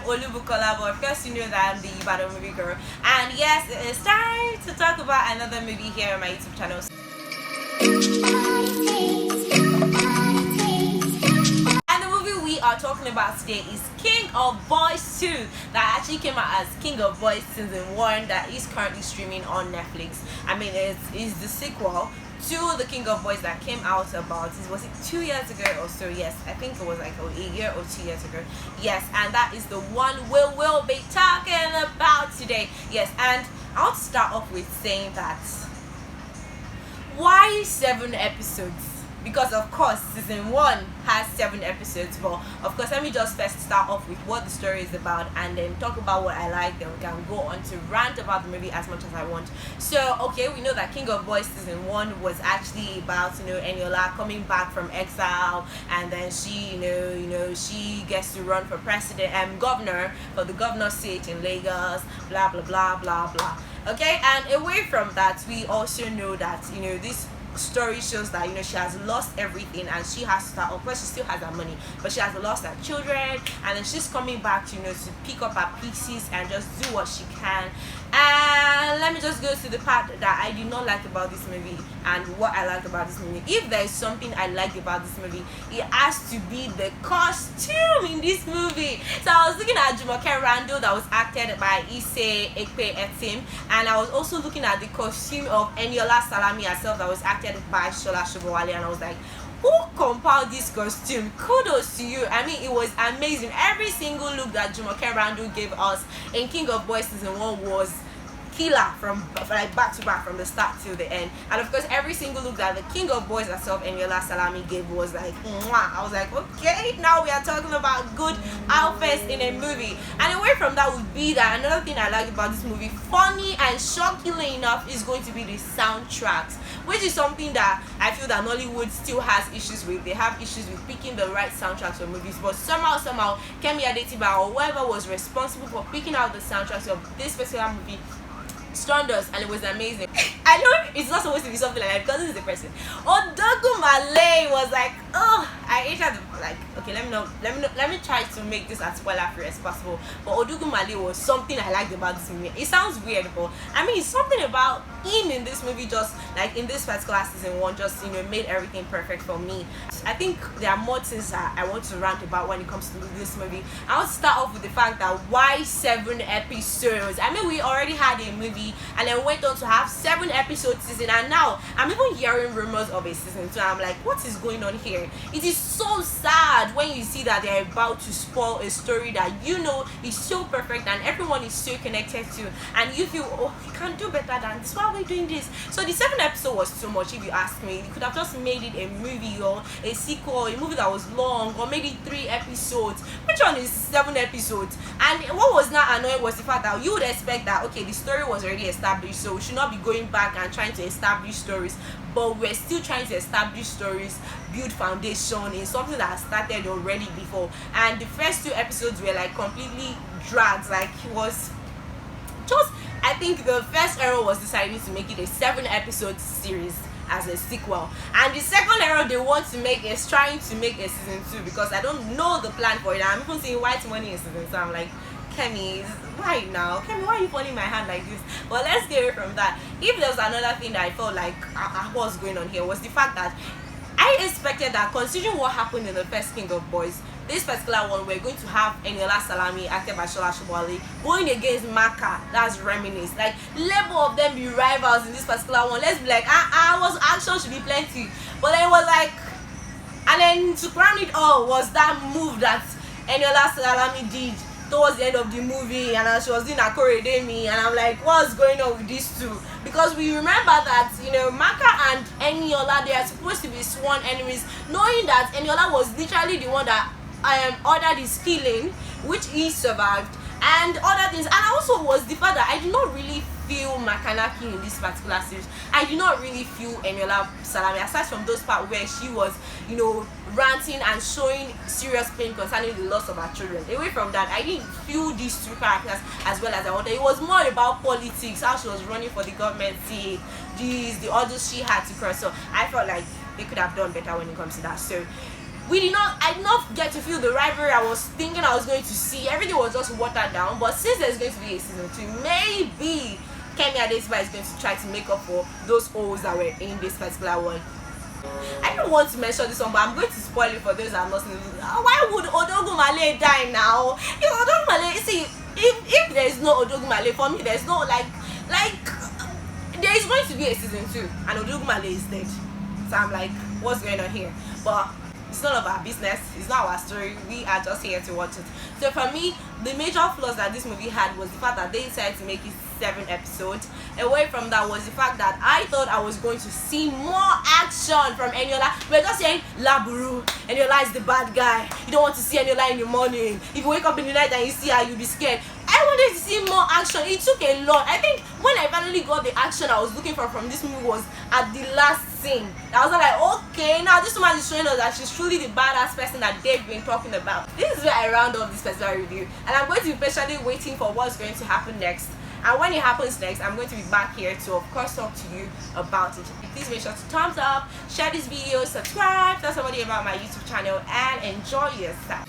Olubukola, but of course you know that I'm the Ibadan movie girl. And yes, it's time to talk about another movie here on my YouTube channel. And the movie we are talking about today is King of Boys 2, that actually came out as King of Boys Season 1, that is currently streaming on Netflix. I mean, it's the sequel to the King of Boys that came out about, was it 2 years ago or so? Yes, I think it was like a year or 2 years ago. Yes, and that is the one we will be talking about today. Yes, and I want to start off with saying that why 7 episodes? Because of course season 1 has 7 episodes, but of course let me just first start off with what the story is about and then talk about what I like, then we can go on to rant about the movie as much as I want. So okay, we know that King of Boys season 1 was actually about Eniola coming back from exile, and then she she gets to run for president and governor for the governor seat in Lagos, blah blah blah blah blah. Okay, and away from that, we also know that this story shows that she has lost everything and she has to start. Of course she still has her money, but she has lost her children, and then she's coming back to to pick up her pieces and just do what she can. And let me just go to the part that I did not like about this movie and what I like about this movie. If there is something I liked about this movie, it has to be the costume in this movie. So I was looking at Jumoke Randall that was acted by Ise Ekpe Etim, and I was also looking at the costume of Eniola Salami herself that was acted by Shola, shobowale, and I was like, who compiled this costume? Kudos to you. I mean, it was amazing. Every single look that Jumoke Randall gave us in King of Boys season 1 was killer, from like back to back from the start till the end. And of course every single look that the King of Boys herself Eniola Salami gave was like mwah. I was like, okay, now we are talking about good outfits in a movie. And away from that would be that another thing I like about this movie, funny and shockingly enough, is going to be the soundtracks, which is something that I feel that Nollywood still has issues with. They have issues with picking the right soundtracks for movies, but somehow Kemi Adetiba or whoever was responsible for picking out the soundtracks of this particular movie stunned us, and it was amazing. I know it's not supposed to be something like that because this is the person. Odogu Malay was like, oh, I hate her. Like, okay, let me try to make this as spoiler free as possible. But Odogu Malay was something I liked about this movie. It sounds weird, but I mean, it's something about him in this movie, just like in this particular season 1, just made everything perfect for me. I think there are more things that I want to rant about when it comes to this movie. I want to start off with the fact that why 7 episodes? I mean, we already had a movie and then went on to have 7 episode season, and now I'm even hearing rumors of a season 2. I'm like, what is going on here? It is so sad when you see that they're about to spoil a story that is so perfect and everyone is so connected to, and you feel, oh, you can do better than this. Why are we doing this? So the 7 episode was too much, if you ask me. You could have just made it a movie or a sequel, a movie that was long, or maybe 3 episodes. Which one is 7 episodes? And what was not annoying was the fact that you would expect that, okay, the story was already established, so we should not be going back and trying to establish stories, but we're still trying to establish stories, build foundation in something that has started already before. And the first 2 episodes were like completely dragged. Like, it was just, I think the first error was deciding to make it a 7 episode series as a sequel, and the second error they want to make is trying to make a season 2, because I don't know the plan for it. I'm even seeing white money in season 2. I'm like, Kemi, why now? Kemi, why are you holding my hand like this? But let's get away from that. If there was another thing that I felt like what was going on here, was the fact that I expected that, considering what happened in the first King of Boys, this particular one, we're going to have Eniola Salami, acted by Shola Shobowale, going against Maka, that's Reminisce. Like, level of them be rivals in this particular one. Let's be like, was action should be plenty. But then it was like, and then to crown it all was that move that Eniola Salami did towards the end of the movie, and she was doing a Koredemi, and I'm like, what's going on with these two? Because we remember that Maka and Eniola, they are supposed to be sworn enemies, knowing that Eniola was literally the one that ordered his killing, which he survived, and other things. And also was the fact that I did not really feel Makanaki in this particular series. I did not really feel Eniola Salami, aside from those parts where she was ranting and showing serious pain concerning the loss of her children. Away from that, I didn't feel these 2 characters as well as I wanted. It was more about politics, how she was running for the government seat, the orders she had to cross. So I felt like they could have done better when it comes to that. So I did not get to feel the rivalry I was thinking I was going to see. Everything was just watered down. But since there's going to be a season 2, maybe Kemi Adesiba is going to try to make up for those holes that were in this particular one. I don't want to mention this one, but I'm going to spoil it for those that are not listening. Why would Odogwumale die now? If Odogwumale, see, if there is no Odogwumale, for me, there's no like there is going to be a season 2, and Odogwumale is dead. So I'm like, what's going on here? But it's none of our business. It's not our story. We are just here to watch it. So for me, the major flaws that this movie had was the fact that they decided to make it 7 episodes. Away from that was the fact that I thought I was going to see more action from Eniola. We're just saying Laburu, Eniola is the bad guy. You don't want to see Eniola in the morning. If you wake up in the night and you see her, you'll be scared. I wanted to see more action. It took a lot. I think when I finally got the action I was looking for from this movie was at the last scene. I was like, okay, now this woman is showing us that she's truly the badass person that they've been talking about. This is where I round off this particular review, and I'm going to be patiently waiting for what's going to happen next. And when it happens next, I'm going to be back here to, of course, talk to you about it. Please make sure to thumbs up, share this video, subscribe, tell somebody about my YouTube channel, and enjoy yourself.